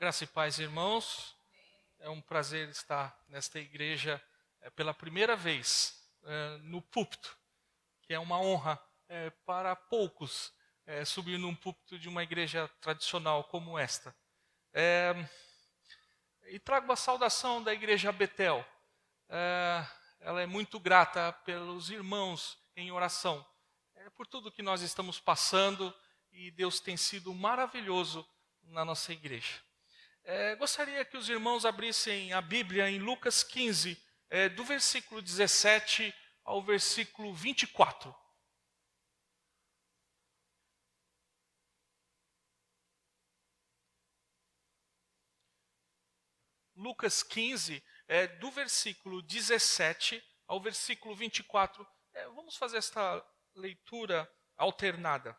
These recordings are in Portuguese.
Graça e paz, irmãos. É um prazer estar nesta igreja pela primeira vez no púlpito, que é uma honra para poucos subir num púlpito de uma igreja tradicional como esta. E trago a saudação da igreja Betel. Ela é muito grata pelos irmãos em oração, por tudo que nós estamos passando, e Deus tem sido maravilhoso na nossa igreja. Gostaria que os irmãos abrissem a Bíblia em Lucas 15, do versículo 17 ao versículo 24. Lucas 15, do versículo 17 ao versículo 24. Vamos fazer esta leitura alternada.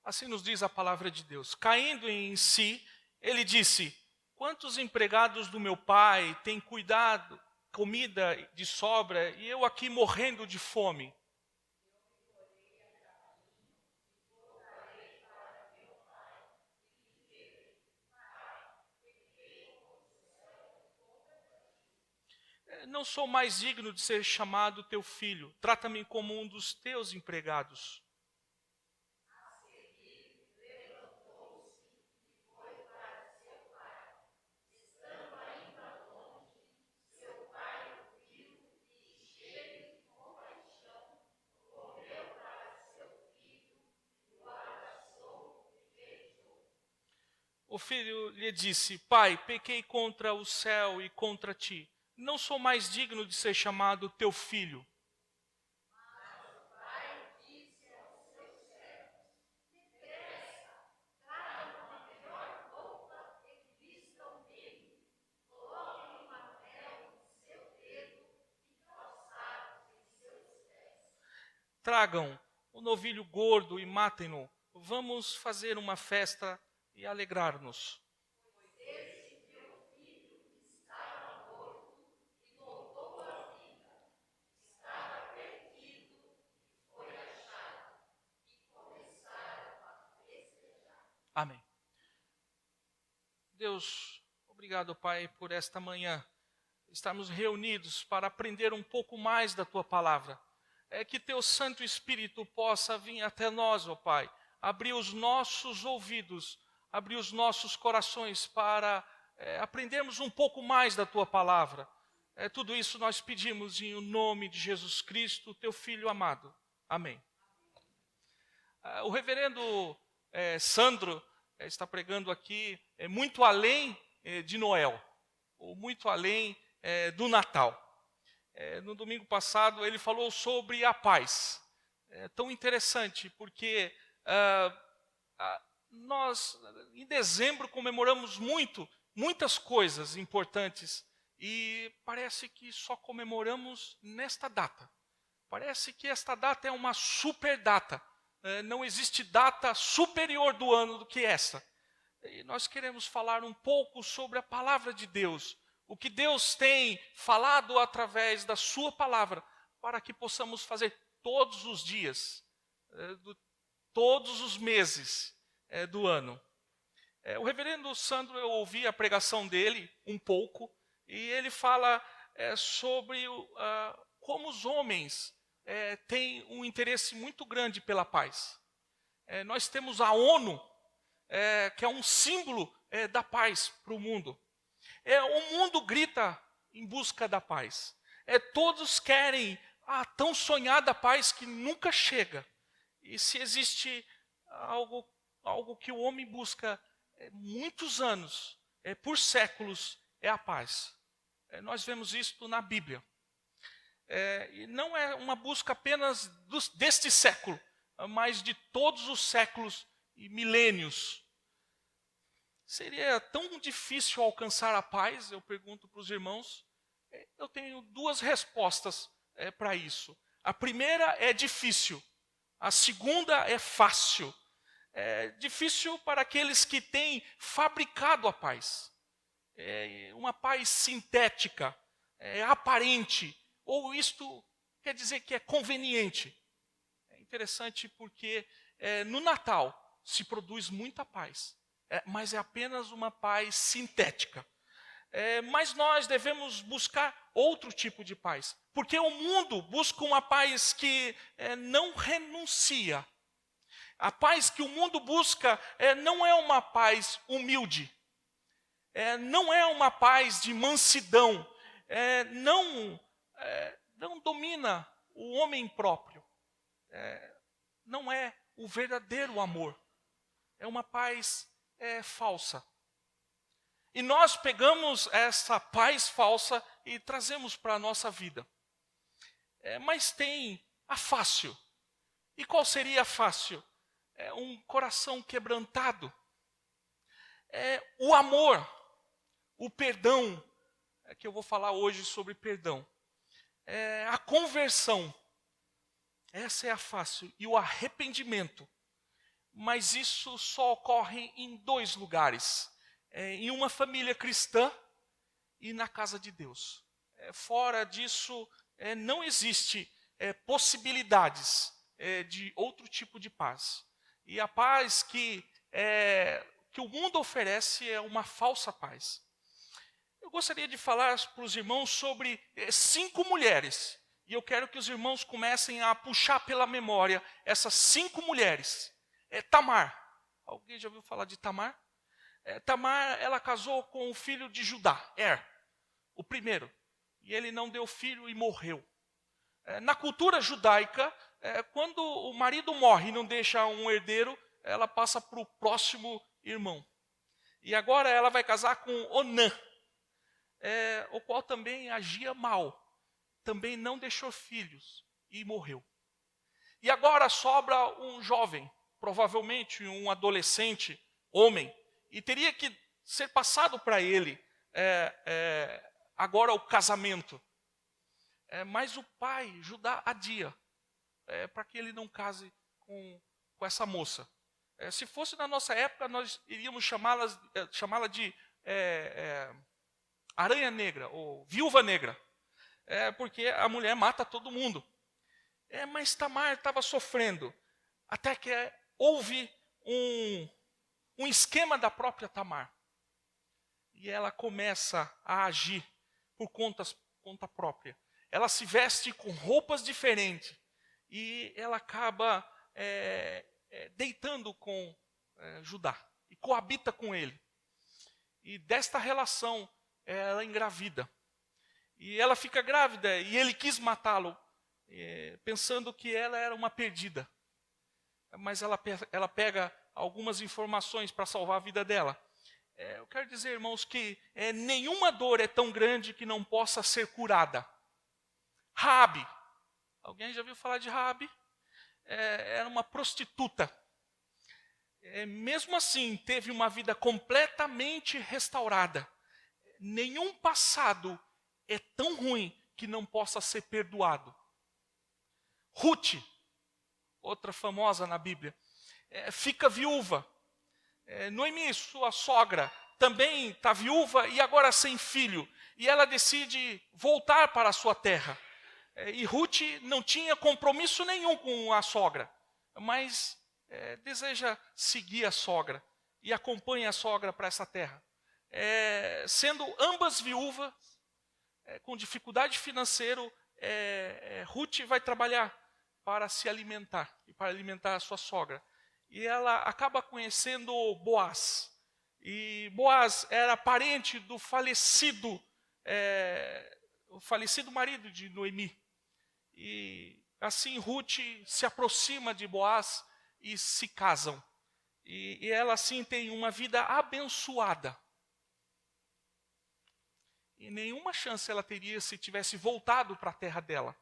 Assim nos diz a palavra de Deus. Caindo em si, ele disse: quantos empregados do meu pai têm cuidado, comida de sobra, e eu aqui morrendo de fome? Não sou mais digno de ser chamado teu filho. Trata-me como um dos teus empregados. O filho lhe disse: pai, pequei contra o céu e contra ti. Não sou mais digno de ser chamado teu filho. Tragam o novilho gordo e matem-no. Vamos fazer uma festa e alegrar-nos. Amém. Deus, obrigado, Pai, por esta manhã. Estamos reunidos para aprender um pouco mais da Tua palavra. Que Teu Santo Espírito possa vir até nós, ó Pai. Abrir os nossos ouvidos, abrir os nossos corações para aprendermos um pouco mais da Tua palavra. Tudo isso nós pedimos em nome de Jesus Cristo, Teu Filho amado. Amém. O reverendo Sandro está pregando aqui muito além de Noel, ou muito além do Natal. No domingo passado ele falou sobre a paz. É tão interessante porque nós em dezembro comemoramos muitas coisas importantes e parece que só comemoramos nesta data. Parece que esta data é uma super data. Não existe data superior do ano do que essa. E nós queremos falar um pouco sobre a palavra de Deus. O que Deus tem falado através da sua palavra, para que possamos fazer todos os dias, todos os meses do ano. O reverendo Sandro, eu ouvi a pregação dele um pouco, e ele fala sobre como os homens têm um interesse muito grande pela paz. Nós temos a ONU, que é um símbolo da paz para o mundo. O mundo grita em busca da paz. Todos querem a tão sonhada paz que nunca chega. E se existe algo que o homem busca muitos anos, por séculos, é a paz. Nós vemos isso na Bíblia. E não é uma busca apenas deste século, mas de todos os séculos e milênios. Seria tão difícil alcançar a paz? Eu pergunto para os irmãos. Eu tenho duas respostas para isso. A primeira é difícil. A segunda é fácil. É difícil para aqueles que têm fabricado a paz. Uma paz sintética, aparente, ou isto quer dizer que é conveniente. É interessante porque no Natal se produz muita paz, mas é apenas uma paz sintética. Mas nós devemos buscar outro tipo de paz, porque o mundo busca uma paz que não renuncia. A paz que o mundo busca não é uma paz humilde, não é uma paz de mansidão, não domina o homem próprio, não é o verdadeiro amor, é uma paz falsa. E nós pegamos essa paz falsa e trazemos para a nossa vida. Mas tem a fácil. E qual seria a fácil? Um coração quebrantado. O amor, o perdão, que eu vou falar hoje sobre perdão. A conversão, essa é a fácil. E o arrependimento. Mas isso só ocorre em 2 lugares. Em uma família cristã e na casa de Deus. Fora disso, não existe possibilidades de outro tipo de paz. E a paz que o mundo oferece é uma falsa paz. Eu gostaria de falar para os irmãos sobre 5 mulheres. E eu quero que os irmãos comecem a puxar pela memória essas 5 mulheres. Tamar. Alguém já ouviu falar de Tamar? Tamar, ela casou com o filho de Judá, o primeiro. E ele não deu filho e morreu. Na cultura judaica, quando o marido morre e não deixa um herdeiro, ela passa para o próximo irmão. E agora ela vai casar com Onã, o qual também agia mal. Também não deixou filhos e morreu. E agora sobra um jovem, provavelmente um adolescente, homem, e teria que ser passado para ele agora o casamento. Mas o pai, Judá, adia para que ele não case com essa moça. Se fosse na nossa época, nós iríamos chamá-la de aranha negra ou viúva negra. Porque a mulher mata todo mundo. Mas Tamar estava sofrendo. Até que houve um esquema da própria Tamar. E ela começa a agir por conta própria. Ela se veste com roupas diferentes. E ela acaba deitando com Judá. E coabita com ele. E desta relação, ela engravida. E ela fica grávida. E ele quis matá-lo, pensando que ela era uma perdida. Mas ela pega algumas informações para salvar a vida dela. Eu quero dizer, irmãos, que nenhuma dor é tão grande que não possa ser curada. Raabe. Alguém já ouviu falar de Raabe? Era uma prostituta. Mesmo assim, teve uma vida completamente restaurada. Nenhum passado é tão ruim que não possa ser perdoado. Ruth, outra famosa na Bíblia, fica viúva. Noemi, sua sogra, também está viúva e agora sem filho. E ela decide voltar para a sua terra. E Ruth não tinha compromisso nenhum com a sogra, mas deseja seguir a sogra e acompanha a sogra para essa terra. Sendo ambas viúvas, com dificuldade financeira, Ruth vai trabalhar para se alimentar e para alimentar a sua sogra. E ela acaba conhecendo Boaz. E Boaz era parente do falecido marido de Noemi. E assim Ruth se aproxima de Boaz e se casam. E ela assim tem uma vida abençoada. E nenhuma chance ela teria se tivesse voltado para a terra dela.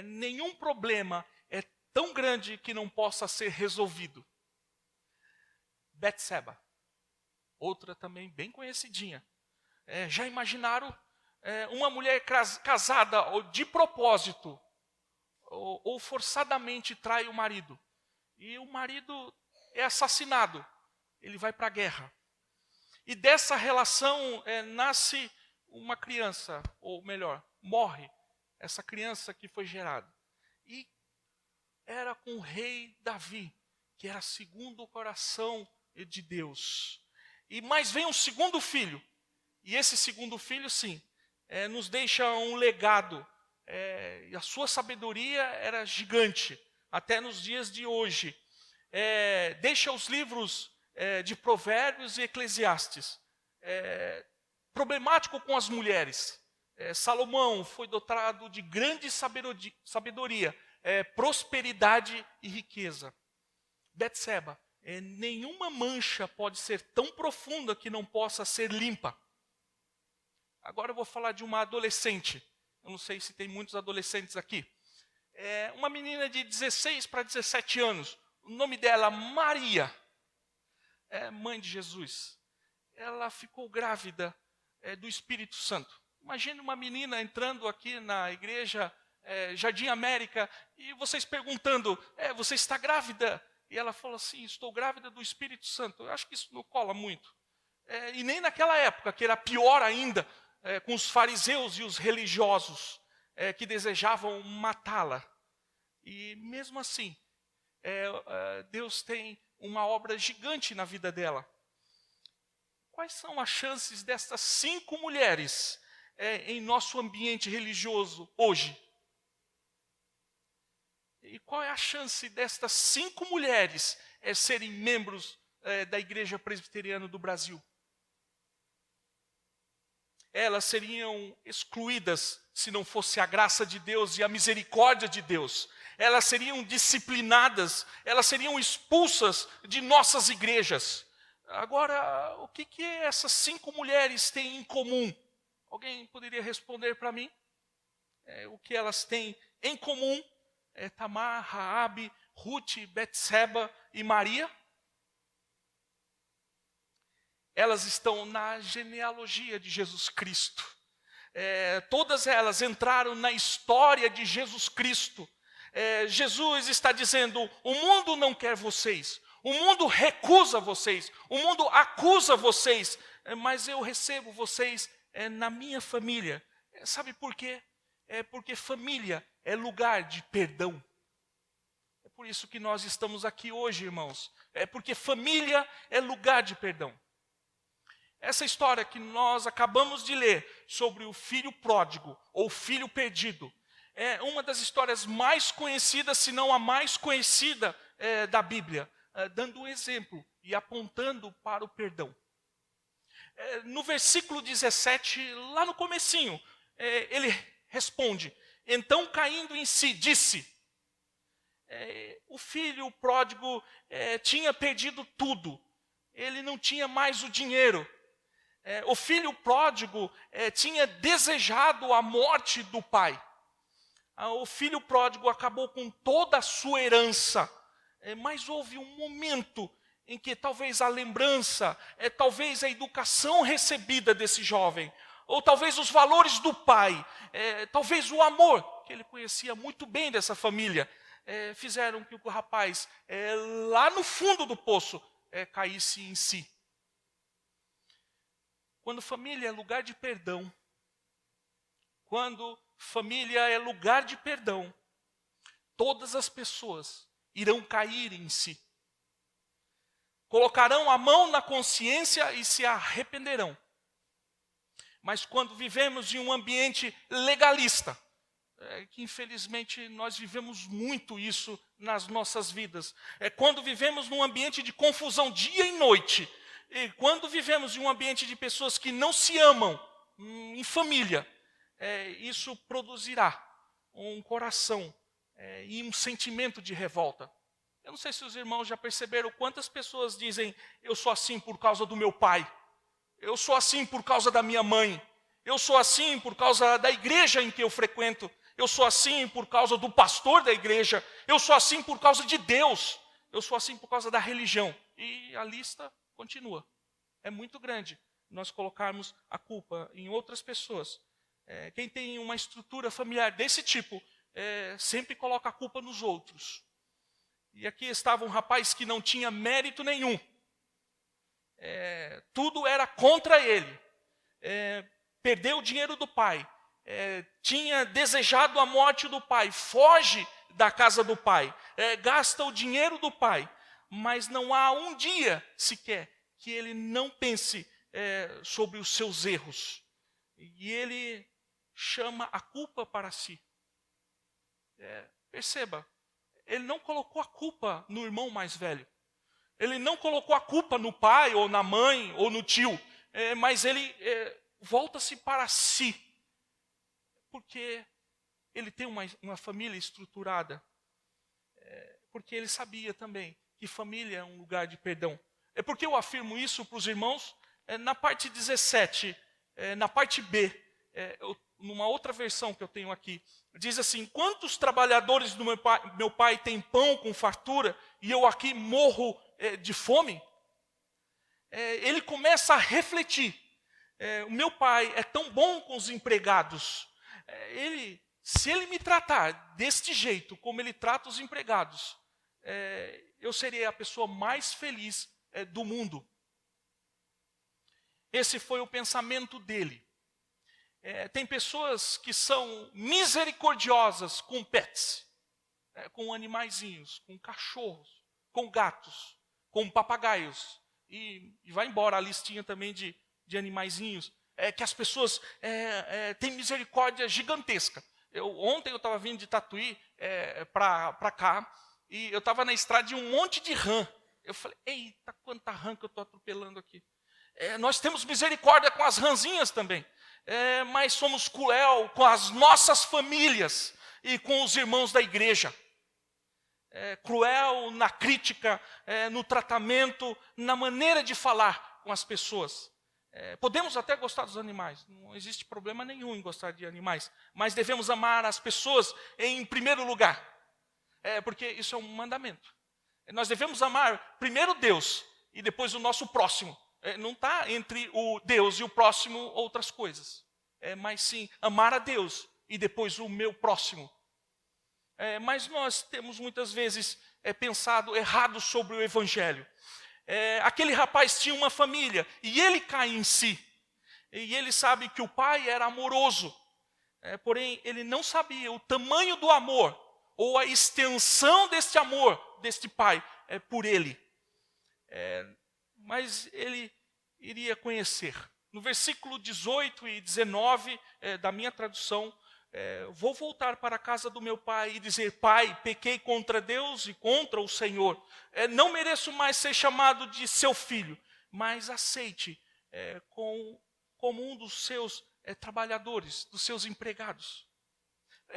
Nenhum problema é tão grande que não possa ser resolvido. Betseba, outra também bem conhecidinha. Já imaginaram uma mulher casada de propósito ou forçadamente trai o marido? E o marido é assassinado, ele vai para a guerra. E dessa relação nasce uma criança, ou melhor, morre essa criança que foi gerada. E era com o rei Davi, que era segundo o coração de Deus. Mas vem um segundo filho, e esse segundo filho, sim, nos deixa um legado. E a sua sabedoria era gigante, até nos dias de hoje. Deixa os livros de Provérbios e Eclesiastes. Problemático com as mulheres. Salomão foi dotado de grande sabedoria, prosperidade e riqueza. Betseba, nenhuma mancha pode ser tão profunda que não possa ser limpa. Agora eu vou falar de uma adolescente. Eu não sei se tem muitos adolescentes aqui. Uma menina de 16 para 17 anos. O nome dela, Maria. Mãe de Jesus. Ela ficou grávida do Espírito Santo. Imagine uma menina entrando aqui na igreja Jardim América e vocês perguntando, você está grávida? E ela falou assim, estou grávida do Espírito Santo. Eu acho que isso não cola muito. E nem naquela época, que era pior ainda, com os fariseus e os religiosos que desejavam matá-la. E mesmo assim, Deus tem uma obra gigante na vida dela. Quais são as chances destas 5 mulheres em nosso ambiente religioso hoje? E qual é a chance destas 5 mulheres serem membros da Igreja Presbiteriana do Brasil? Elas seriam excluídas se não fosse a graça de Deus e a misericórdia de Deus. Elas seriam disciplinadas, elas seriam expulsas de nossas igrejas. Agora, o que essas 5 mulheres têm em comum? Alguém poderia responder para mim? O que elas têm em comum? Tamar, Raabe, Ruth, Betseba e Maria? Elas estão na genealogia de Jesus Cristo. Todas elas entraram na história de Jesus Cristo. Jesus está dizendo, o mundo não quer vocês, o mundo recusa vocês, o mundo acusa vocês, mas eu recebo vocês na minha família. Sabe por quê? Porque família é lugar de perdão. É por isso que nós estamos aqui hoje, irmãos. Porque família é lugar de perdão. Essa história que nós acabamos de ler sobre o filho pródigo ou filho perdido é uma das histórias mais conhecidas, se não a mais conhecida da Bíblia, dando um exemplo e apontando para o perdão. No versículo 17, lá no comecinho, ele responde, então caindo em si, disse, o filho pródigo tinha perdido tudo, ele não tinha mais o dinheiro. O filho pródigo tinha desejado a morte do pai. O filho pródigo acabou com toda a sua herança, mas houve um momento em que talvez a lembrança, talvez a educação recebida desse jovem, ou talvez os valores do pai, talvez o amor, que ele conhecia muito bem dessa família, fizeram que o rapaz, lá no fundo do poço, caísse em si. Quando família é lugar de perdão, quando família é lugar de perdão, todas as pessoas irão cair em si. Colocarão a mão na consciência e se arrependerão. Mas quando vivemos em um ambiente legalista, que infelizmente nós vivemos muito isso nas nossas vidas, quando vivemos num ambiente de confusão dia e noite, e quando vivemos em um ambiente de pessoas que não se amam, em família, isso produzirá um coração e um sentimento de revolta. Eu não sei se os irmãos já perceberam quantas pessoas dizem, eu sou assim por causa do meu pai, eu sou assim por causa da minha mãe, eu sou assim por causa da igreja em que eu frequento, eu sou assim por causa do pastor da igreja, eu sou assim por causa de Deus, eu sou assim por causa da religião. E a lista continua. É muito grande nós colocarmos a culpa em outras pessoas. Quem tem uma estrutura familiar desse tipo, sempre coloca a culpa nos outros. E aqui estava um rapaz que não tinha mérito nenhum. Tudo era contra ele. Perdeu o dinheiro do pai. Tinha desejado a morte do pai. Foge da casa do pai, gasta o dinheiro do pai, mas não há um dia sequer que ele não pense sobre os seus erros. E ele chama a culpa para si. Perceba, ele não colocou a culpa no irmão mais velho. Ele não colocou a culpa no pai, ou na mãe, ou no tio. Mas ele volta-se para si. Porque ele tem uma família estruturada. Porque ele sabia também que família é um lugar de perdão. É porque eu afirmo isso para os irmãos. Na parte 17, na parte B, numa outra versão que eu tenho aqui, diz assim: quantos trabalhadores do meu pai têm pão com fartura e eu aqui morro de fome? Ele começa a refletir. O meu pai é tão bom com os empregados. Se ele me tratar deste jeito, como ele trata os empregados, eu serei a pessoa mais feliz do mundo. Esse foi o pensamento dele. Tem pessoas que são misericordiosas com pets, com animaizinhos, com cachorros, com gatos, com papagaios. E vai embora a listinha também de animaizinhos. Que as pessoas têm misericórdia gigantesca. Ontem eu estava vindo de Tatuí para cá, e eu estava na estrada de um monte de rã. Eu falei, eita, quanta rã que eu estou atropelando aqui. Nós temos misericórdia com as rãzinhas também. Mas somos cruel com as nossas famílias e com os irmãos da igreja. Cruel na crítica, no tratamento, na maneira de falar com as pessoas. Podemos até gostar dos animais, não existe problema nenhum em gostar de animais, mas devemos amar as pessoas em primeiro lugar, porque isso é um mandamento. Nós devemos amar primeiro Deus e depois o nosso próximo. Não está entre o Deus e o próximo outras coisas, mas sim amar a Deus e depois o meu próximo. Mas nós temos muitas vezes pensado errado sobre o Evangelho. Aquele rapaz tinha uma família e ele cai em si. E ele sabe que o pai era amoroso. Porém, ele não sabia o tamanho do amor ou a extensão deste amor deste pai por ele. Mas ele iria conhecer. No versículo 18 e 19 da minha tradução, vou voltar para a casa do meu pai e dizer: pai, pequei contra Deus e contra o Senhor. Não mereço mais ser chamado de seu filho, mas aceite como um dos seus trabalhadores, dos seus empregados.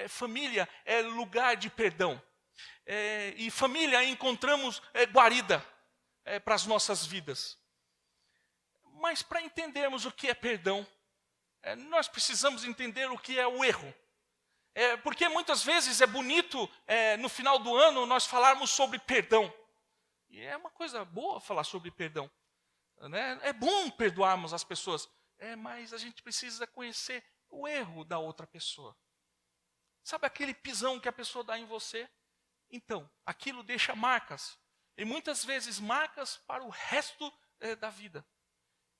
Família é lugar de perdão. E família encontramos guarida para as nossas vidas. Mas para entendermos o que é perdão, nós precisamos entender o que é o erro. Porque muitas vezes é bonito, no final do ano, nós falarmos sobre perdão. E é uma coisa boa falar sobre perdão. Né? É bom perdoarmos as pessoas, mas a gente precisa conhecer o erro da outra pessoa. Sabe aquele pisão que a pessoa dá em você? Então, aquilo deixa marcas. E muitas vezes marcas para o resto da vida.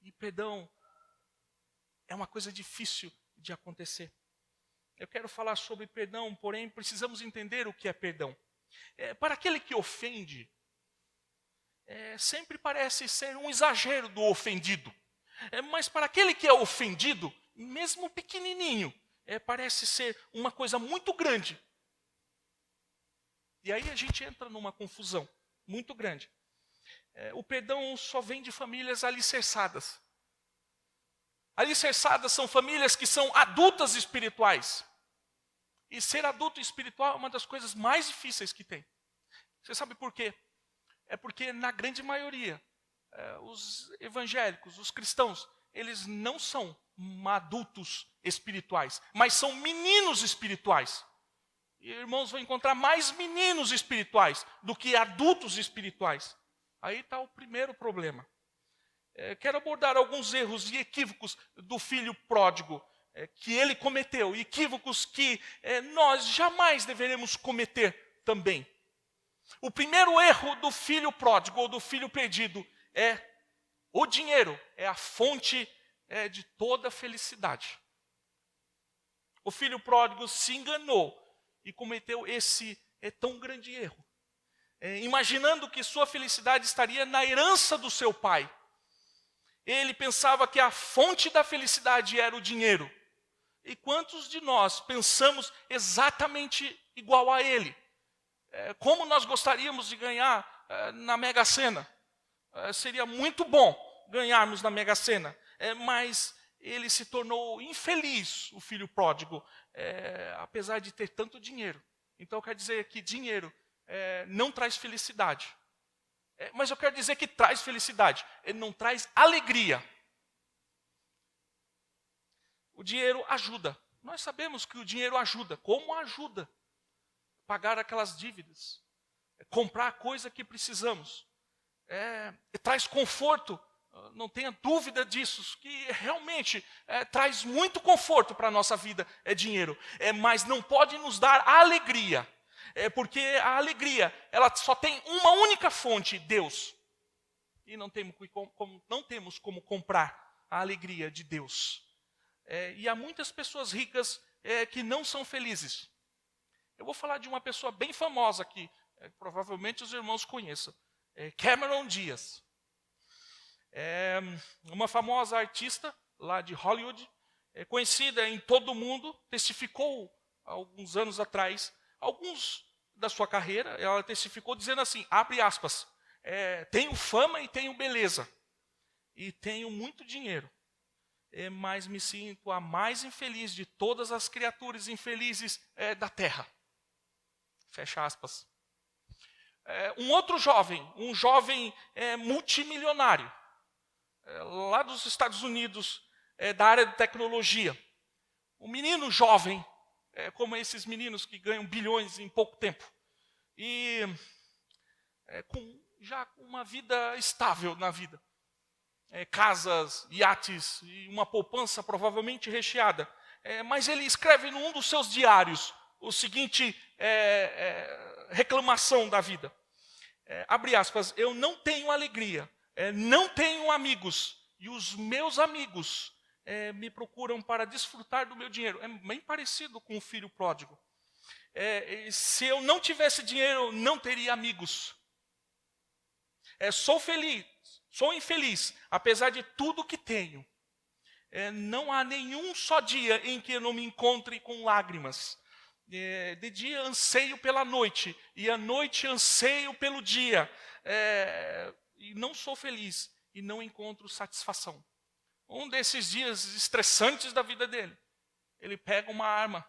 E perdão é uma coisa difícil de acontecer. Eu quero falar sobre perdão, porém precisamos entender o que é perdão. Para aquele que ofende, sempre parece ser um exagero do ofendido. Mas para aquele que é ofendido, mesmo pequenininho, parece ser uma coisa muito grande. E aí a gente entra numa confusão muito grande. O perdão só vem de famílias alicerçadas. Alicerçadas são famílias que são adultas espirituais. E ser adulto espiritual é uma das coisas mais difíceis que tem. Você sabe por quê? É porque na grande maioria, os evangélicos, os cristãos, eles não são adultos espirituais, mas são meninos espirituais. E irmãos vão encontrar mais meninos espirituais do que adultos espirituais. Aí está o primeiro problema. Quero abordar alguns erros e equívocos do filho pródigo que ele cometeu. Equívocos que nós jamais deveremos cometer também. O primeiro erro do filho pródigo ou do filho perdido é o dinheiro. É a fonte de toda felicidade. O filho pródigo se enganou e cometeu esse é tão grande erro. Imaginando que sua felicidade estaria na herança do seu pai. Ele pensava que a fonte da felicidade era o dinheiro. E quantos de nós pensamos exatamente igual a ele? Como nós gostaríamos de ganhar na Mega Sena? Seria muito bom ganharmos na Mega Sena. Mas ele se tornou infeliz, o filho pródigo, apesar de ter tanto dinheiro. Então quer dizer que dinheiro não traz felicidade. Mas eu quero dizer que traz felicidade. Ele não traz alegria. O dinheiro ajuda. Nós sabemos que o dinheiro ajuda. Como ajuda? Pagar aquelas dívidas. Comprar a coisa que precisamos. Traz conforto. Não tenha dúvida disso. Que realmente traz muito conforto para a nossa vida. É dinheiro. Mas não pode nos dar alegria. Porque a alegria, ela só tem uma única fonte, Deus. E não temos como comprar a alegria de Deus. E há muitas pessoas ricas que não são felizes. Eu vou falar de uma pessoa bem famosa aqui, provavelmente os irmãos conheçam. Cameron Diaz. Uma famosa artista lá de Hollywood, conhecida em todo o mundo, testificou há alguns anos atrás, alguns da sua carreira, ela testificou dizendo assim, abre aspas, tenho fama e tenho beleza, e tenho muito dinheiro, mas me sinto a mais infeliz de todas as criaturas infelizes da terra. Fecha aspas. Um outro jovem, multimilionário, lá dos Estados Unidos, da área de tecnologia. Um menino jovem, como esses meninos que ganham bilhões em pouco tempo. E com já uma vida estável na vida. Casas, iates e uma poupança provavelmente recheada. Mas ele escreve num dos seus diários o seguinte reclamação da vida. Abre aspas, eu não tenho alegria, não tenho amigos, e os meus amigos me procuram para desfrutar do meu dinheiro. É bem parecido com o filho pródigo. Se eu não tivesse dinheiro, eu não teria amigos. Sou infeliz, apesar de tudo que tenho. Não há nenhum só dia em que eu não me encontre com lágrimas. De dia anseio pela noite, e à noite anseio pelo dia. E não sou feliz, e não encontro satisfação. Um desses dias estressantes da vida dele, ele pega uma arma,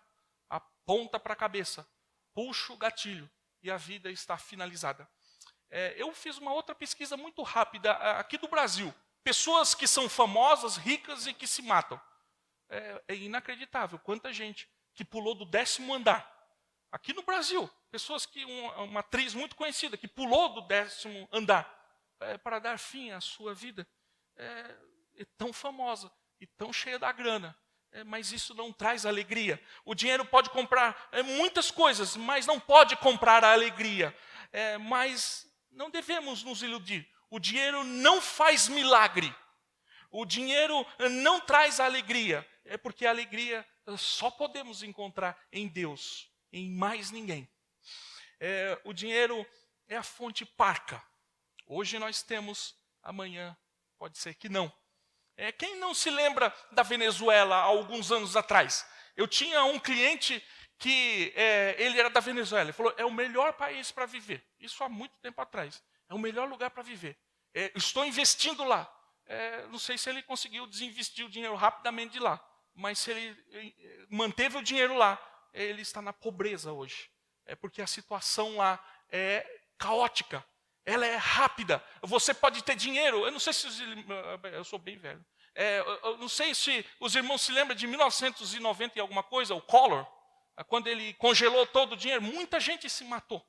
aponta para a cabeça, puxa o gatilho, e a vida está finalizada. Eu fiz uma outra pesquisa muito rápida aqui do Brasil. Pessoas que são famosas, ricas e que se matam. É inacreditável quanta gente que pulou do 10º andar. Aqui no Brasil, pessoas que, uma atriz muito conhecida, que pulou do 10º andar para dar fim à sua vida. É tão famosa e tão cheia da grana. Mas isso não traz alegria. O dinheiro pode comprar muitas coisas, mas não pode comprar a alegria. Mas não devemos nos iludir. O dinheiro não faz milagre. O dinheiro não traz alegria. Porque a alegria só podemos encontrar em Deus, em mais ninguém. O dinheiro é a fonte parca. Hoje nós temos, amanhã pode ser que não. Quem não se lembra da Venezuela há alguns anos atrás? Eu tinha um cliente que ele era da Venezuela. Ele falou, é o melhor país para viver. Isso há muito tempo atrás. É o melhor lugar para viver. Estou investindo lá. Não sei se ele conseguiu desinvestir o dinheiro rapidamente de lá. Mas se ele manteve o dinheiro lá, ele está na pobreza hoje. Porque a situação lá é caótica. Ela é rápida. Você pode ter dinheiro. Eu não sei se eu sou bem velho. Eu não sei se os irmãos se lembram de 1990 e alguma coisa, o Collor, quando ele congelou todo o dinheiro. Muita gente se matou.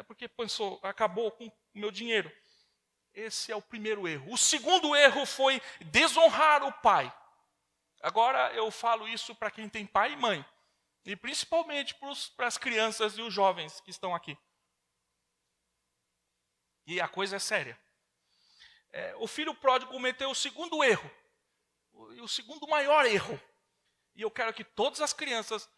Porque pensou, acabou com o meu dinheiro. Esse é o primeiro erro. O segundo erro foi desonrar o pai. Agora eu falo isso para quem tem pai e mãe. E principalmente para as crianças e os jovens que estão aqui. E a coisa é séria. O filho pródigo cometeu o segundo erro. O segundo maior erro. E eu quero que todas as crianças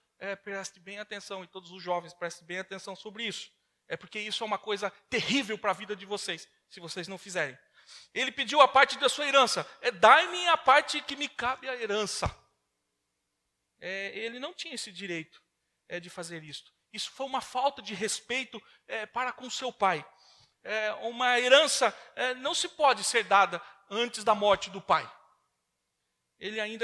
preste bem atenção, e todos os jovens prestem bem atenção sobre isso. É porque isso é uma coisa terrível para a vida de vocês, se vocês não fizerem. Ele pediu a parte da sua herança. Dai-me a parte que me cabe a herança. Ele não tinha esse direito de fazer isso. Isso foi uma falta de respeito para com seu pai. Uma herança não se pode ser dada antes da morte do pai. Ele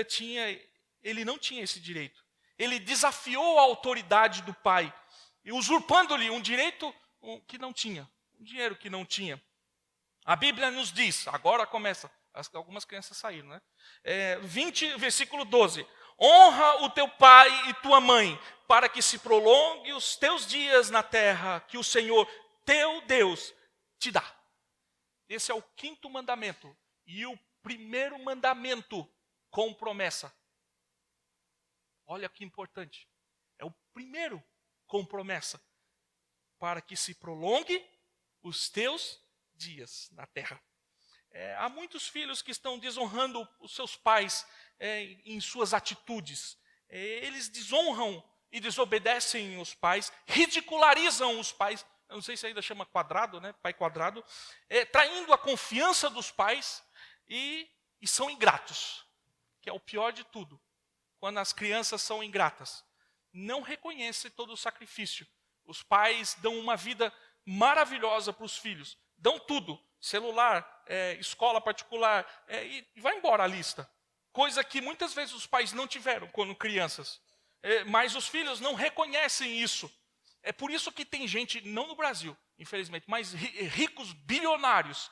não tinha esse direito. Ele desafiou a autoridade do pai, usurpando-lhe um direito que não tinha, um dinheiro que não tinha. A Bíblia nos diz, agora começa, algumas crianças saíram, né? 20, versículo 12. Honra o teu pai e tua mãe, para que se prolongue os teus dias na terra que o Senhor, teu Deus, te dá. Esse é o 5º mandamento. E o primeiro mandamento com promessa. Olha que importante. É o primeiro com promessa. Para que se prolongue os teus dias na terra. Há muitos filhos que estão desonrando os seus pais em suas atitudes. Eles desonram e desobedecem os pais, ridicularizam os pais. Eu não sei se ainda chama quadrado, né? Pai quadrado. Traindo a confiança dos pais e são ingratos. Que é o pior de tudo. Quando as crianças são ingratas. Não reconhecem todo o sacrifício. Os pais dão uma vida maravilhosa para os filhos. Dão tudo. Celular, escola particular. E vai embora a lista. Coisa que muitas vezes os pais não tiveram quando crianças. Mas os filhos não reconhecem isso. É por isso que tem gente, não no Brasil, infelizmente, mas ricos bilionários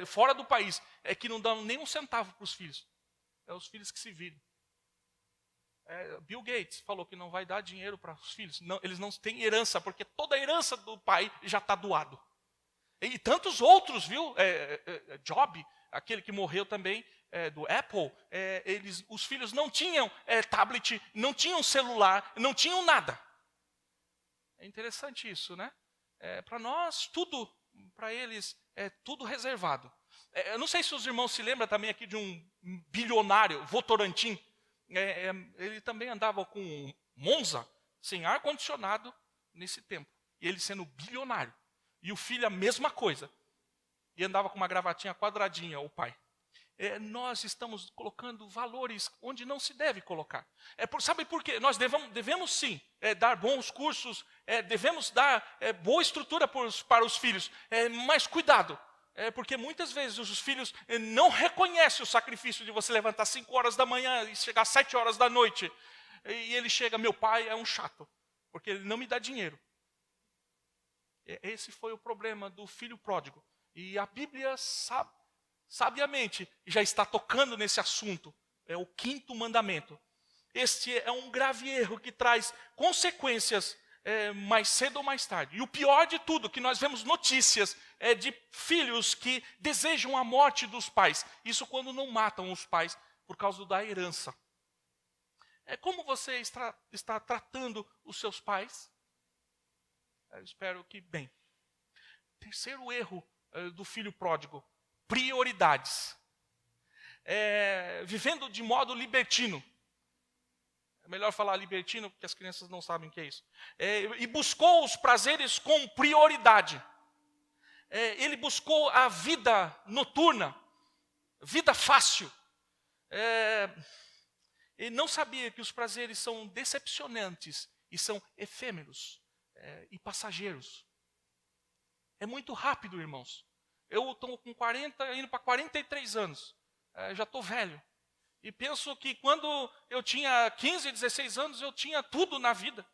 fora do país, que não dão nem um centavo para os filhos. É os filhos que se viram. Bill Gates falou que não vai dar dinheiro para os filhos. Não, eles não têm herança, porque toda a herança do pai já está doado. E tantos outros, viu? Job, aquele que morreu também, do Apple, os filhos não tinham tablet, não tinham celular, não tinham nada. É interessante isso, né? Para nós, tudo, para eles, é tudo reservado. Eu não sei se os irmãos se lembram também aqui de um bilionário, Votorantim. Ele também andava com um Monza, sem ar-condicionado, nesse tempo. E ele sendo bilionário. E o filho a mesma coisa. E andava com uma gravatinha quadradinha, o pai. Nós estamos colocando valores onde não se deve colocar. Sabe por quê? Nós devemos sim dar bons cursos, devemos dar boa estrutura para os filhos. Mas cuidado, porque muitas vezes os filhos não reconhecem o sacrifício de você levantar 5 horas da manhã e chegar às 7 horas da noite. E ele chega, meu pai é um chato, porque ele não me dá dinheiro. Esse foi o problema do filho pródigo. E a Bíblia sabiamente já está tocando nesse assunto. É o 5º mandamento. Este é um grave erro que traz consequências mais cedo ou mais tarde. E o pior de tudo, que nós vemos notícias de filhos que desejam a morte dos pais. Isso quando não matam os pais por causa da herança. Como você está tratando os seus pais? Eu espero que bem. Terceiro erro do filho pródigo. Prioridades. Vivendo de modo libertino. É melhor falar libertino, porque as crianças não sabem o que é isso. E buscou os prazeres com prioridade. Ele buscou a vida noturna, vida fácil. Ele não sabia que os prazeres são decepcionantes e são efêmeros e passageiros. É muito rápido, irmãos. Eu estou com 40, indo para 43 anos. Já estou velho. E penso que quando eu tinha 15, 16 anos, eu tinha tudo na vida.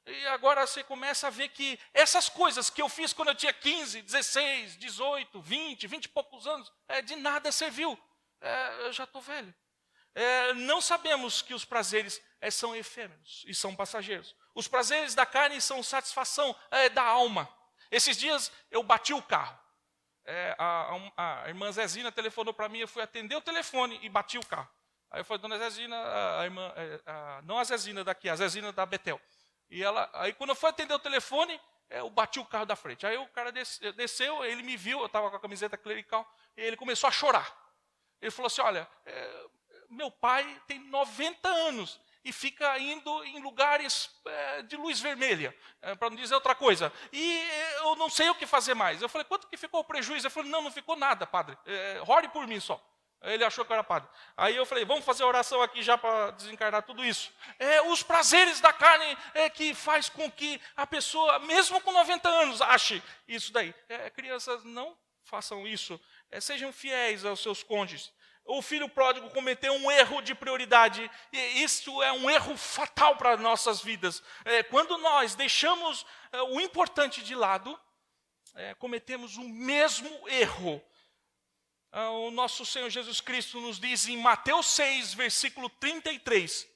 E agora você começa a ver que essas coisas que eu fiz quando eu tinha 15, 16, 18, 20 e poucos anos, de nada serviu. Eu já estou velho. Não sabemos que os prazeres são efêmeros e são passageiros. Os prazeres da carne são satisfação da alma. Esses dias eu bati o carro. A irmã Zezina telefonou para mim, eu fui atender o telefone e bati o carro. Aí eu falei, dona Zezina, a irmã, não a Zezina daqui, a Zezina da Betel. Aí quando eu fui atender o telefone, eu bati o carro da frente. Aí o cara desceu, ele me viu, eu estava com a camiseta clerical, e ele começou a chorar. Ele falou assim, olha, meu pai tem 90 anos, e fica indo em lugares de luz vermelha, para não dizer outra coisa. E eu não sei o que fazer mais. Eu falei, quanto que ficou o prejuízo? Ele falou, não ficou nada, padre. Ore por mim só. Ele achou que eu era padre. Aí eu falei, vamos fazer a oração aqui já para desencarnar tudo isso. Os prazeres da carne que faz com que a pessoa, mesmo com 90 anos, ache isso daí. Crianças, não façam isso. Sejam fiéis aos seus cônjuges. O filho pródigo cometeu um erro de prioridade, e isso é um erro fatal para nossas vidas. Quando nós deixamos o importante de lado, cometemos o mesmo erro. O nosso Senhor Jesus Cristo nos diz em Mateus 6, versículo 33,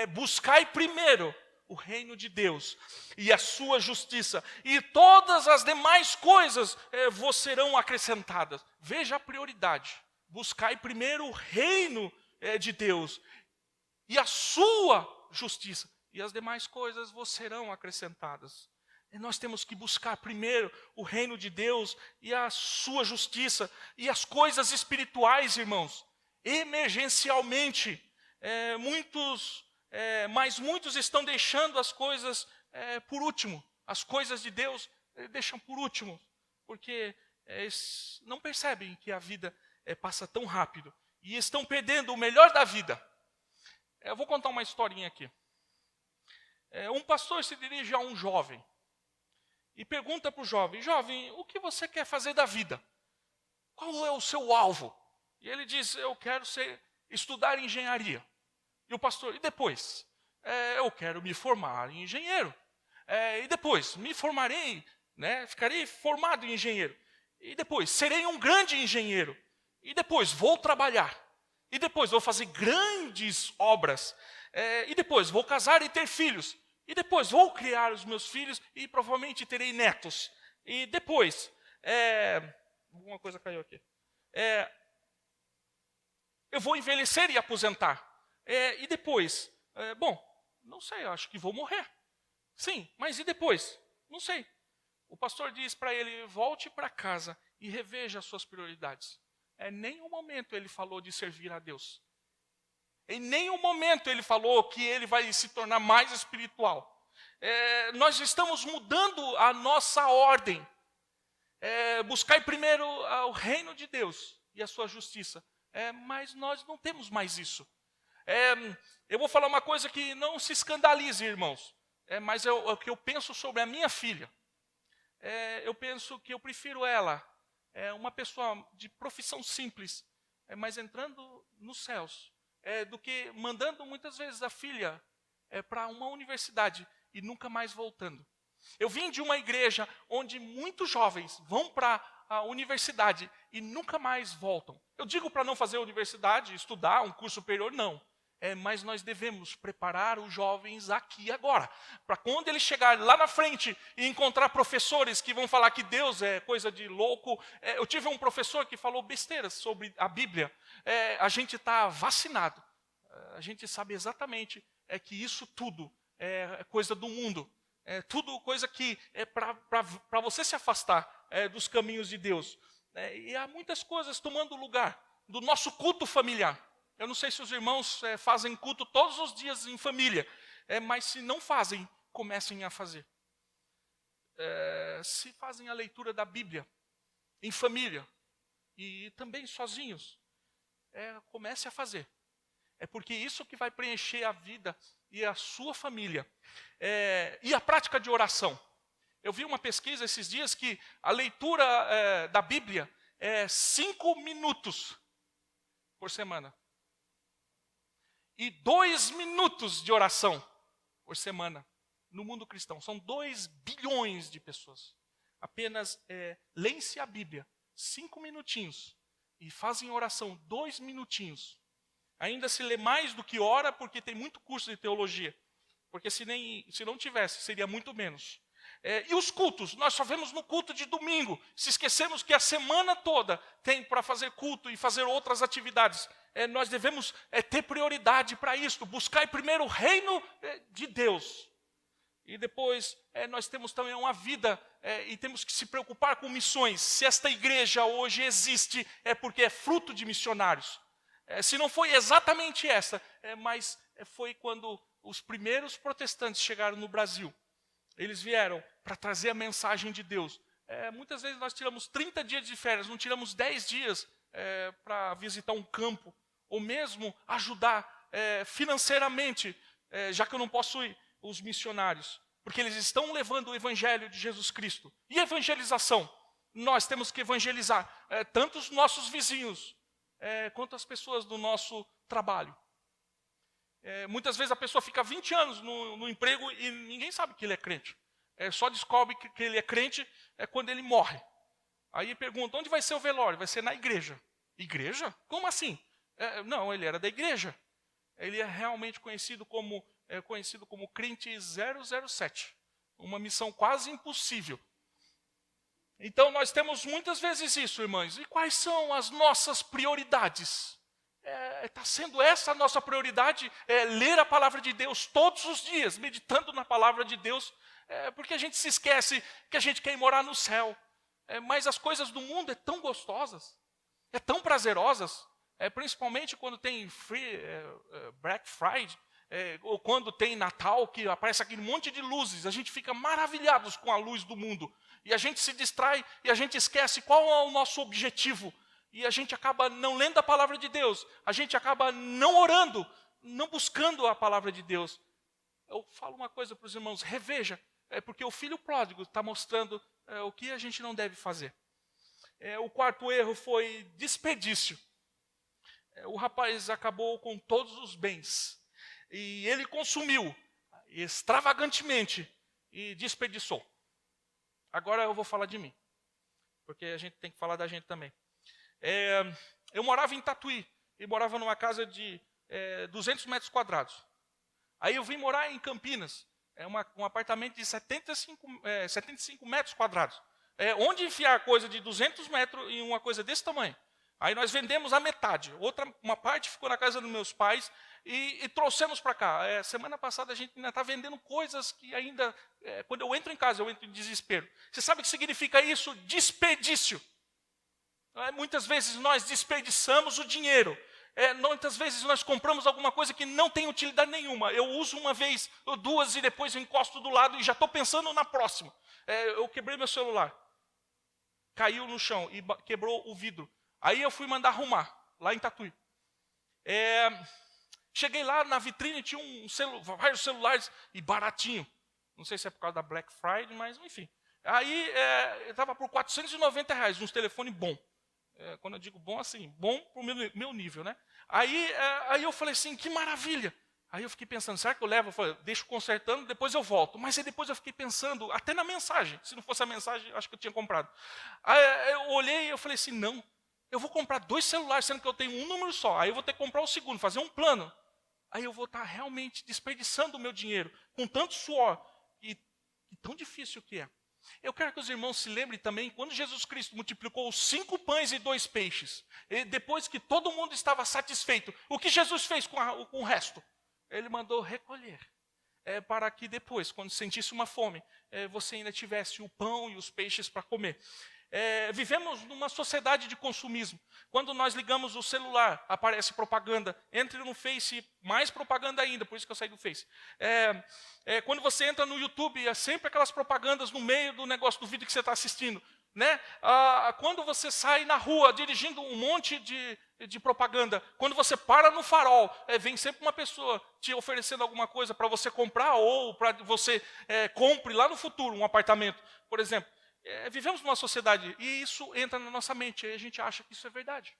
buscai primeiro o reino de Deus e a sua justiça, e todas as demais coisas vos serão acrescentadas. Veja a prioridade. Buscai primeiro o reino de Deus e a sua justiça, e as demais coisas vos serão acrescentadas. E nós temos que buscar primeiro o reino de Deus e a sua justiça, e as coisas espirituais, irmãos. Emergencialmente, mas muitos estão deixando as coisas por último. As coisas de Deus deixam por último, porque não percebem que a vida passa tão rápido e estão perdendo o melhor da vida. Eu vou contar uma historinha aqui. Um pastor se dirige a um jovem e pergunta para o jovem, jovem, o que você quer fazer da vida? Qual é o seu alvo? E ele diz, eu quero estudar engenharia. E o pastor, e depois? Eu quero me formar em engenheiro. E depois? Me formarei, ficarei formado em engenheiro. E depois? Serei um grande engenheiro. E depois? Vou trabalhar. E depois? Vou fazer grandes obras. E depois? Vou casar e ter filhos. E depois? Vou criar os meus filhos e provavelmente terei netos. E depois? Alguma coisa caiu aqui. Eu vou envelhecer e aposentar. E depois? Bom, não sei, acho que vou morrer. Sim, mas e depois? Não sei. O pastor diz para ele, volte para casa e reveja as suas prioridades. Em nenhum momento ele falou de servir a Deus. Em nenhum momento ele falou que ele vai se tornar mais espiritual. Nós estamos mudando a nossa ordem. Buscai primeiro o reino de Deus e a sua justiça. Mas nós não temos mais isso. Eu vou falar uma coisa que não se escandalize, irmãos. Mas é o que eu penso sobre a minha filha. Eu penso que eu prefiro ela, uma pessoa de profissão simples, mas entrando nos céus, do que mandando muitas vezes a filha para uma universidade e nunca mais voltando. Eu vim de uma igreja onde muitos jovens vão para a universidade e nunca mais voltam. Eu digo para não fazer universidade, estudar um curso superior, não. Mas nós devemos preparar os jovens aqui e agora, para quando ele chegar lá na frente e encontrar professores que vão falar que Deus é coisa de louco. Eu tive um professor que falou besteiras sobre a Bíblia. A gente está vacinado, a gente sabe exatamente que isso tudo é coisa do mundo, tudo coisa que é para você se afastar dos caminhos de Deus. E há muitas coisas tomando lugar do nosso culto familiar. Eu não sei se os irmãos fazem culto todos os dias em família, mas se não fazem, comecem a fazer. Se fazem a leitura da Bíblia em família e também sozinhos, comece a fazer. Porque isso que vai preencher a vida e a sua família. E a prática de oração. Eu vi uma pesquisa esses dias que a leitura da Bíblia é 5 minutos por semana. E 2 minutos de oração por semana no mundo cristão. São 2 bilhões de pessoas. Apenas leem-se a Bíblia 5 minutinhos e fazem oração 2 minutinhos. Ainda se lê mais do que ora, porque tem muito curso de teologia. Porque se não tivesse, seria muito menos. E os cultos, nós só vemos no culto de domingo. Se esquecemos que a semana toda tem para fazer culto e fazer outras atividades. Nós devemos ter prioridade para isso. Buscar primeiro o reino de Deus. E depois nós temos também uma vida e temos que se preocupar com missões. Se esta igreja hoje existe, é porque é fruto de missionários. Se não foi exatamente essa, mas foi quando os primeiros protestantes chegaram no Brasil, eles vieram para trazer a mensagem de Deus. Muitas vezes nós tiramos 30 dias de férias, não tiramos 10 dias para visitar um campo, ou mesmo ajudar financeiramente, já que eu não posso ir, os missionários. Porque eles estão levando o evangelho de Jesus Cristo. E evangelização? Nós temos que evangelizar tanto os nossos vizinhos, quanto as pessoas do nosso trabalho. Muitas vezes a pessoa fica 20 anos no emprego e ninguém sabe que ele é crente. Só descobre que ele é crente quando ele morre. Aí pergunta, onde vai ser o velório? Vai ser na igreja. Igreja? Como assim? Não, ele era da igreja. Ele é realmente conhecido como crente 007. Uma missão quase impossível. Então nós temos muitas vezes isso, irmãos. E quais são as nossas prioridades? Está sendo essa a nossa prioridade, ler a palavra de Deus todos os dias, meditando na palavra de Deus, porque a gente se esquece que a gente quer ir morar no céu. Mas as coisas do mundo é tão gostosas, tão prazerosas, principalmente quando tem Black Friday, ou quando tem Natal, que aparece aquele monte de luzes, a gente fica maravilhados com a luz do mundo, e a gente se distrai, e a gente esquece qual é o nosso objetivo, e a gente acaba não lendo a palavra de Deus, a gente acaba não orando, não buscando a palavra de Deus. Eu falo uma coisa para os irmãos, reveja, porque o filho pródigo está mostrando o que a gente não deve fazer. O quarto erro foi desperdício. O rapaz acabou com todos os bens, e ele consumiu extravagantemente e desperdiçou. Agora eu vou falar de mim, porque a gente tem que falar da gente também. Eu morava em Tatuí, e morava numa casa de 200 metros quadrados. Aí eu vim morar em Campinas, um apartamento de 75 metros quadrados. Onde enfiar coisa de 200 metros em uma coisa desse tamanho? Aí nós vendemos a metade, uma parte ficou na casa dos meus pais e trouxemos para cá. Semana passada a gente ainda está vendendo coisas que ainda, quando eu entro em casa, eu entro em desespero. Você sabe o que significa isso? Desperdício. Muitas vezes nós desperdiçamos o dinheiro. Muitas vezes nós compramos alguma coisa que não tem utilidade nenhuma. Eu uso uma vez, ou duas, e depois eu encosto do lado e já estou pensando na próxima. Eu quebrei meu celular. Caiu no chão e quebrou o vidro. Aí eu fui mandar arrumar, lá em Tatuí. Cheguei lá, na vitrine tinha vários celulares, e baratinho. Não sei se é por causa da Black Friday, mas enfim. Aí estava por R$490, uns telefones bons. Quando eu digo bom, assim, bom para o meu nível, né? Aí eu falei assim, que maravilha. Aí eu fiquei pensando, será que eu levo? Eu falei, deixo consertando, depois eu volto. Mas aí depois eu fiquei pensando, até na mensagem. Se não fosse a mensagem, acho que eu tinha comprado. Aí eu olhei e eu falei assim, não. Eu vou comprar 2 celulares, sendo que eu tenho um número só. Aí eu vou ter que comprar o segundo, fazer um plano. Aí eu vou estar realmente desperdiçando o meu dinheiro, com tanto suor. E tão difícil que é. Eu quero que os irmãos se lembrem também, quando Jesus Cristo multiplicou os 5 pães e 2 peixes, depois que todo mundo estava satisfeito, o que Jesus fez com o resto? Ele mandou recolher, para que depois, quando sentisse uma fome, você ainda tivesse o pão e os peixes para comer. Vivemos numa sociedade de consumismo. Quando nós ligamos o celular, aparece propaganda. Entre no Face, mais propaganda ainda, por isso que eu saí do Face. Quando você entra no YouTube, é sempre aquelas propagandas no meio do negócio do vídeo que você está assistindo. Né? Quando você sai na rua dirigindo um monte de propaganda, quando você para no farol, vem sempre uma pessoa te oferecendo alguma coisa para você comprar, ou para você compre lá no futuro um apartamento, por exemplo. Vivemos numa sociedade e isso entra na nossa mente, e a gente acha que isso é verdade.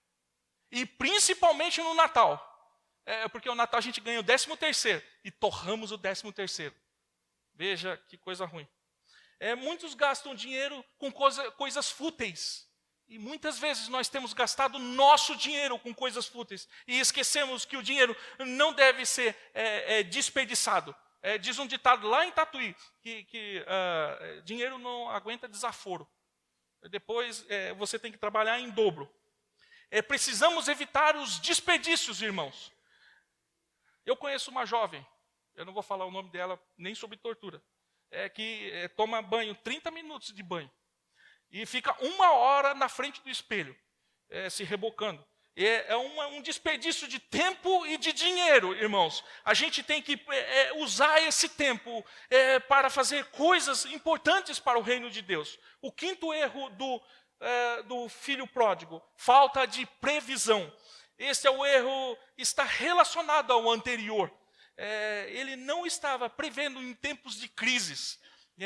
E principalmente no Natal, porque o Natal a gente ganha o 13º e torramos o 13º. Veja que coisa ruim. Muitos gastam dinheiro com coisas fúteis. E muitas vezes nós temos gastado nosso dinheiro com coisas fúteis. E esquecemos que o dinheiro não deve ser desperdiçado. Diz um ditado lá em Tatuí, que dinheiro não aguenta desaforo. Depois você tem que trabalhar em dobro. Precisamos evitar os desperdícios, irmãos. Eu conheço uma jovem, eu não vou falar o nome dela nem sobre tortura, que toma banho, 30 minutos de banho, e fica 1 hora na frente do espelho, se rebocando. É um desperdício de tempo e de dinheiro, irmãos. A gente tem que usar esse tempo para fazer coisas importantes para o reino de Deus. O quinto erro do filho pródigo, falta de previsão. Esse é o erro, está relacionado ao anterior. Ele não estava prevendo em tempos de crises.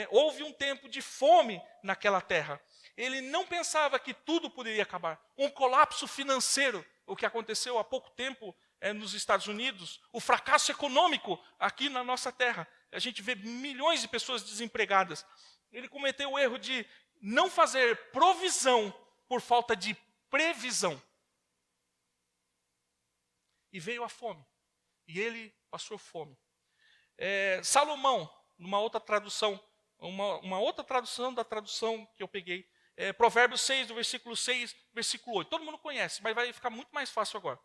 Houve um tempo de fome naquela terra. Ele não pensava que tudo poderia acabar. Um colapso financeiro, o que aconteceu há pouco tempo nos Estados Unidos, o fracasso econômico aqui na nossa terra. A gente vê milhões de pessoas desempregadas. Ele cometeu o erro de não fazer provisão por falta de previsão. E veio a fome. E ele passou fome. Salomão, numa outra tradução, uma outra tradução da tradução que eu peguei, Provérbios 6, do versículo 6, versículo 8. Todo mundo conhece, mas vai ficar muito mais fácil agora.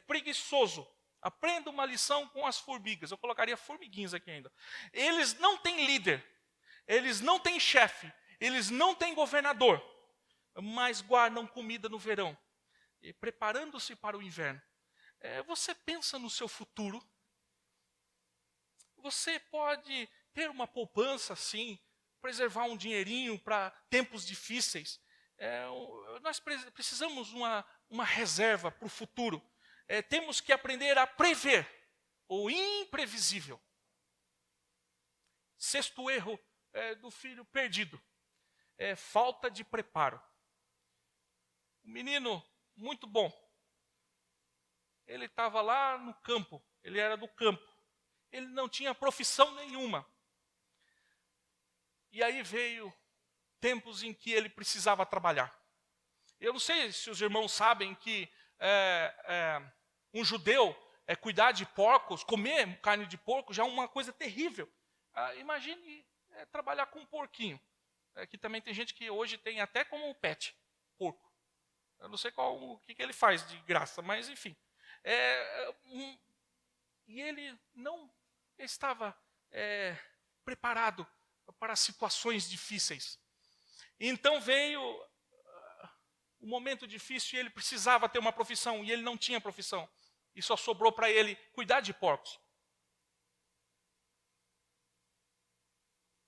Preguiçoso, aprenda uma lição com as formigas. Eu colocaria formiguinhas aqui ainda. Eles não têm líder, eles não têm chefe, eles não têm governador, mas guardam comida no verão, preparando-se para o inverno. Você pensa no seu futuro? Você pode ter uma poupança, sim, preservar um dinheirinho para tempos difíceis. Nós precisamos uma reserva para o futuro. Temos que aprender a prever o imprevisível. Sexto erro do filho perdido. Falta de preparo. Um menino muito bom. Ele estava lá no campo. Ele era do campo. Ele não tinha profissão nenhuma. E aí veio tempos em que ele precisava trabalhar. Eu não sei se os irmãos sabem que um judeu cuidar de porcos, comer carne de porco já é uma coisa terrível. Imagine trabalhar com um porquinho. Que também tem gente que hoje tem até como pet, porco. Eu não sei o que ele faz de graça, mas enfim. E ele não estava preparado para situações difíceis. Então veio um momento difícil e ele precisava ter uma profissão, e ele não tinha profissão. E só sobrou para ele cuidar de porcos.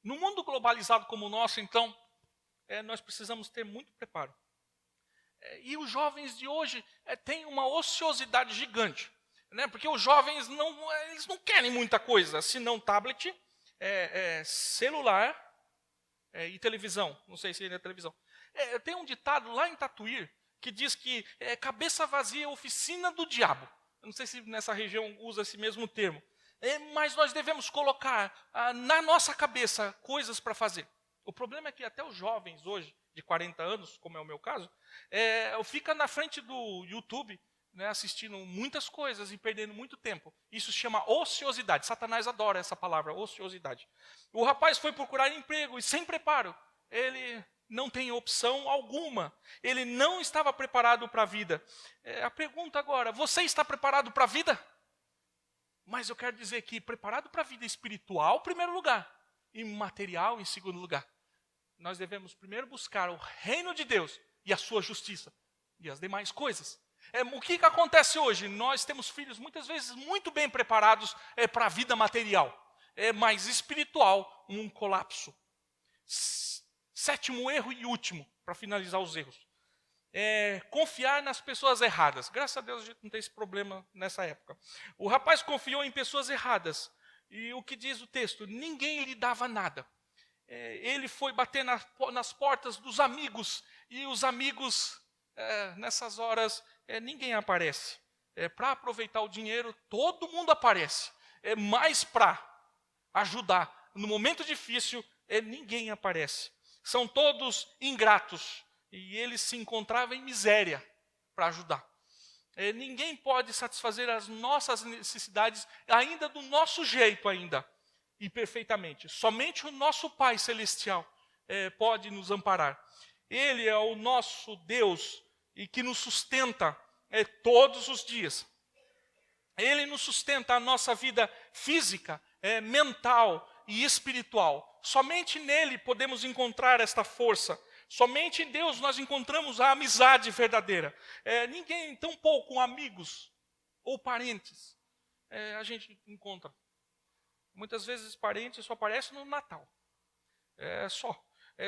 No mundo globalizado como o nosso, então, nós precisamos ter muito preparo. E os jovens de hoje têm uma ociosidade gigante. Né? Porque os jovens eles não querem muita coisa, senão tablet, celular e televisão. Não sei se ainda é televisão. Tem um ditado lá em Tatuí que diz que cabeça vazia é oficina do diabo. Eu não sei se nessa região usa esse mesmo termo. Mas nós devemos colocar na nossa cabeça coisas para fazer. O problema é que até os jovens hoje, de 40 anos, como é o meu caso, fica na frente do YouTube, né, assistindo muitas coisas e perdendo muito tempo. Isso se chama ociosidade. Satanás adora essa palavra, ociosidade. O rapaz foi procurar emprego e sem preparo. Ele não tem opção alguma. Ele não estava preparado para a vida. A pergunta agora, você está preparado para a vida? Mas eu quero dizer que preparado para a vida espiritual, em primeiro lugar, e material, em segundo lugar. Nós devemos primeiro buscar o reino de Deus e a sua justiça e as demais coisas. O que acontece hoje? Nós temos filhos muitas vezes muito bem preparados para a vida material, mas espiritual, um colapso. Sétimo erro e último, para finalizar os erros. Confiar nas pessoas erradas. Graças a Deus a gente não tem esse problema nessa época. O rapaz confiou em pessoas erradas. E o que diz o texto? Ninguém lhe dava nada. Ele foi bater nas portas dos amigos. E os amigos, nessas horas, ninguém aparece. Para aproveitar o dinheiro, todo mundo aparece. Mas para ajudar no momento difícil, ninguém aparece. São todos ingratos. E ele se encontrava em miséria para ajudar. Ninguém pode satisfazer as nossas necessidades ainda do nosso jeito ainda. E perfeitamente. Somente o nosso Pai Celestial pode nos amparar. Ele é o nosso Deus e que nos sustenta todos os dias. Ele nos sustenta a nossa vida física, mental e espiritual. Somente nele podemos encontrar esta força. Somente em Deus nós encontramos a amizade verdadeira. Ninguém, tão pouco amigos ou parentes, a gente encontra. Muitas vezes parentes só aparecem no Natal.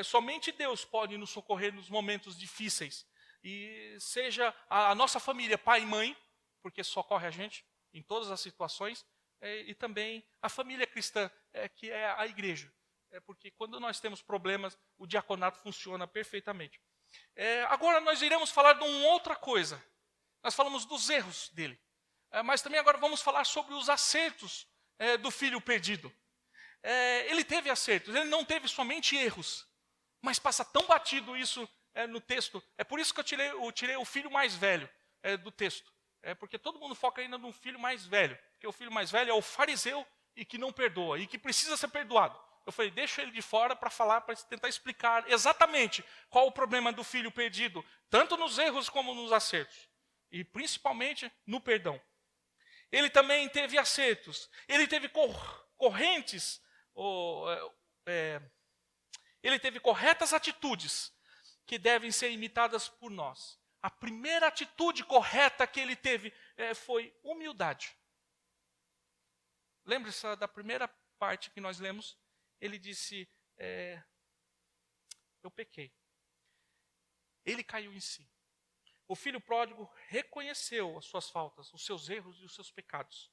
Somente Deus pode nos socorrer nos momentos difíceis. E seja a nossa família, pai e mãe, porque socorre a gente em todas as situações, e também a família cristã, que é a igreja. Porque quando nós temos problemas, o diaconato funciona perfeitamente. Agora nós iremos falar de uma outra coisa. Nós falamos dos erros dele. Mas também agora vamos falar sobre os acertos do filho perdido. Ele teve acertos, ele não teve somente erros. Mas passa tão batido isso no texto. É por isso que eu tirei o filho mais velho do texto. Porque todo mundo foca ainda no filho mais velho. Porque o filho mais velho é o fariseu e que não perdoa, e que precisa ser perdoado. Eu falei, deixa ele de fora para falar, para tentar explicar exatamente qual o problema do filho perdido, tanto nos erros como nos acertos. E principalmente no perdão. Ele também teve acertos, ele teve correntes, ele teve corretas atitudes que devem ser imitadas por nós. A primeira atitude correta que ele teve foi humildade. Lembre-se da primeira parte que nós lemos, ele disse, eu pequei. Ele caiu em si. O filho pródigo reconheceu as suas faltas, os seus erros e os seus pecados.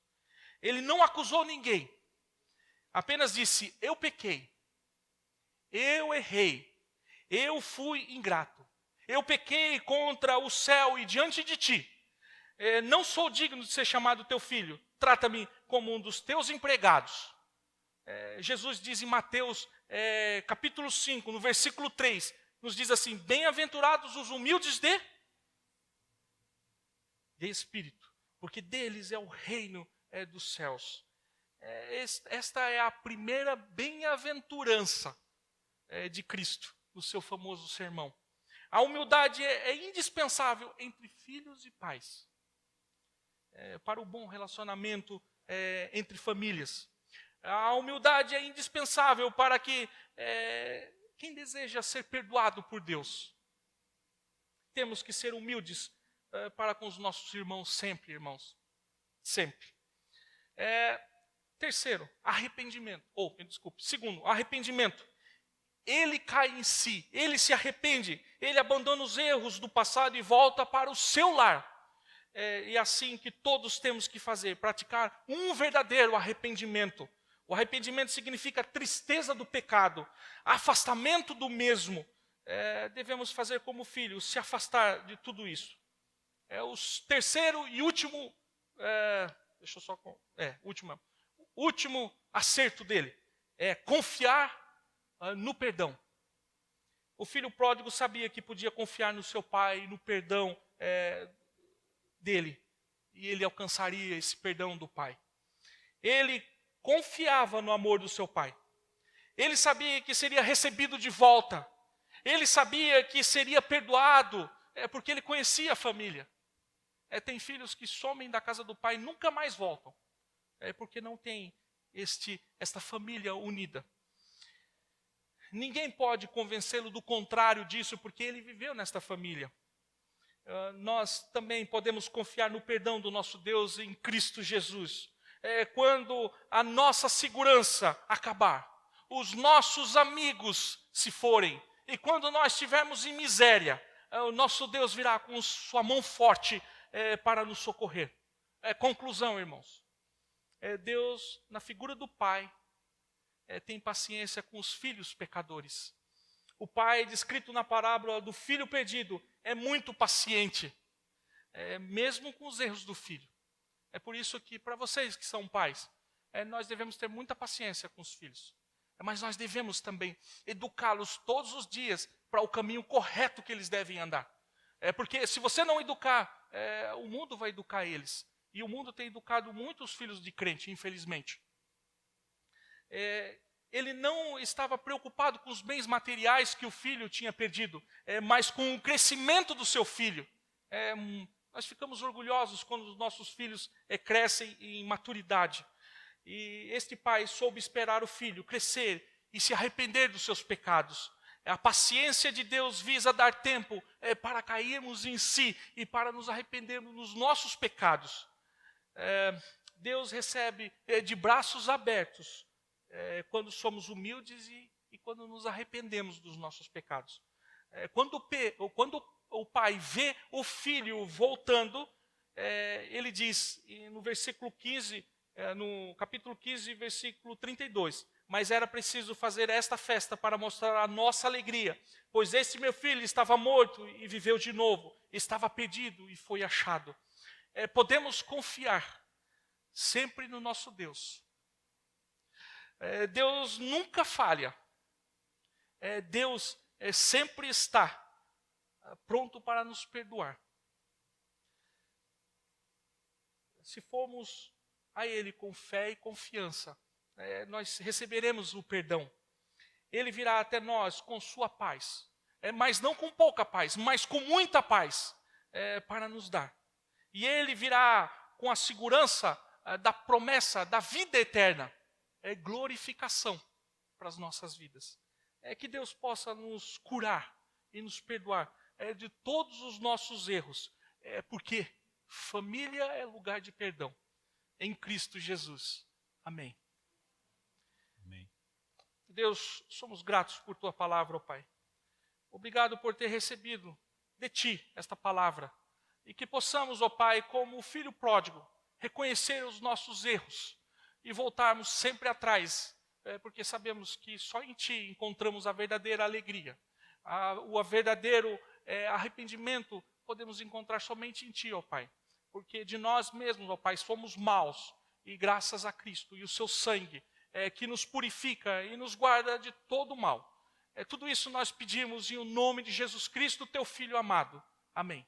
Ele não acusou ninguém. Apenas disse, eu pequei. Eu errei. Eu fui ingrato. Eu pequei contra o céu e diante de ti. Não sou digno de ser chamado teu filho. Trata-me como um dos teus empregados. Jesus diz em Mateus capítulo 5, no versículo 3, nos diz assim, bem-aventurados os humildes de espírito, porque deles é o reino dos céus. Esta é a primeira bem-aventurança de Cristo, no seu famoso sermão. A humildade é indispensável entre filhos e pais, para o bom relacionamento entre famílias. A humildade é indispensável para que quem deseja ser perdoado por Deus, temos que ser humildes para com os nossos irmãos sempre, irmãos. Sempre. Terceiro, arrependimento. Segundo, arrependimento. Ele cai em si, ele se arrepende, ele abandona os erros do passado e volta para o seu lar. E assim que todos temos que fazer, praticar um verdadeiro arrependimento. O arrependimento significa tristeza do pecado, afastamento do mesmo. Devemos fazer como filho, se afastar de tudo isso. O terceiro e último, último acerto dele é confiar no perdão. O filho pródigo sabia que podia confiar no seu pai, no perdão dele, e ele alcançaria esse perdão do pai. Ele confiava no amor do seu pai. Ele sabia que seria recebido de volta. Ele sabia que seria perdoado, porque ele conhecia a família. Tem filhos que somem da casa do pai e nunca mais voltam. Porque não tem esta família unida. Ninguém pode convencê-lo do contrário disso, porque ele viveu nesta família. Nós também podemos confiar no perdão do nosso Deus em Cristo Jesus. Quando a nossa segurança acabar, os nossos amigos se forem, e quando nós estivermos em miséria, o nosso Deus virá com sua mão forte para nos socorrer. Conclusão, irmãos. Deus, na figura do Pai, tem paciência com os filhos pecadores. O pai, descrito na parábola do filho perdido, é muito paciente, mesmo com os erros do filho. É por isso que, para vocês que são pais, nós devemos ter muita paciência com os filhos. Mas nós devemos também educá-los todos os dias para o caminho correto que eles devem andar. Porque se você não educar, o mundo vai educar eles. E o mundo tem educado muitos filhos de crente, infelizmente. Ele não estava preocupado com os bens materiais que o filho tinha perdido, mas com o crescimento do seu filho. Nós ficamos orgulhosos quando os nossos filhos crescem em maturidade. E este pai soube esperar o filho crescer e se arrepender dos seus pecados. A paciência de Deus visa dar tempo para cairmos em si e para nos arrependermos dos nossos pecados. Deus recebe de braços abertos quando somos humildes e quando nos arrependemos dos nossos pecados. Quando o pai vê o filho voltando, ele diz no versículo 15, no capítulo 15, versículo 32, mas era preciso fazer esta festa para mostrar a nossa alegria, pois este meu filho estava morto e viveu de novo, estava perdido e foi achado. Podemos confiar sempre no nosso Deus. Deus nunca falha. Deus sempre está pronto para nos perdoar. Se formos a Ele com fé e confiança, nós receberemos o perdão. Ele virá até nós com sua paz, mas não com pouca paz, mas com muita paz para nos dar. E Ele virá com a segurança da promessa da vida eterna, glorificação para as nossas vidas. Que Deus possa nos curar e nos perdoar de todos os nossos erros, porque família é lugar de perdão, em Cristo Jesus. Amém. Amém. Deus, somos gratos por Tua palavra, ó Pai. Obrigado por ter recebido de Ti esta palavra. E que possamos, ó Pai, como o filho pródigo, reconhecer os nossos erros e voltarmos sempre atrás, porque sabemos que só em Ti encontramos a verdadeira alegria. O verdadeiro arrependimento podemos encontrar somente em Ti, ó Pai. Porque de nós mesmos, ó Pai, somos maus, e graças a Cristo e o Seu sangue, que nos purifica e nos guarda de todo o mal. Tudo isso nós pedimos em o nome de Jesus Cristo, Teu Filho amado. Amém.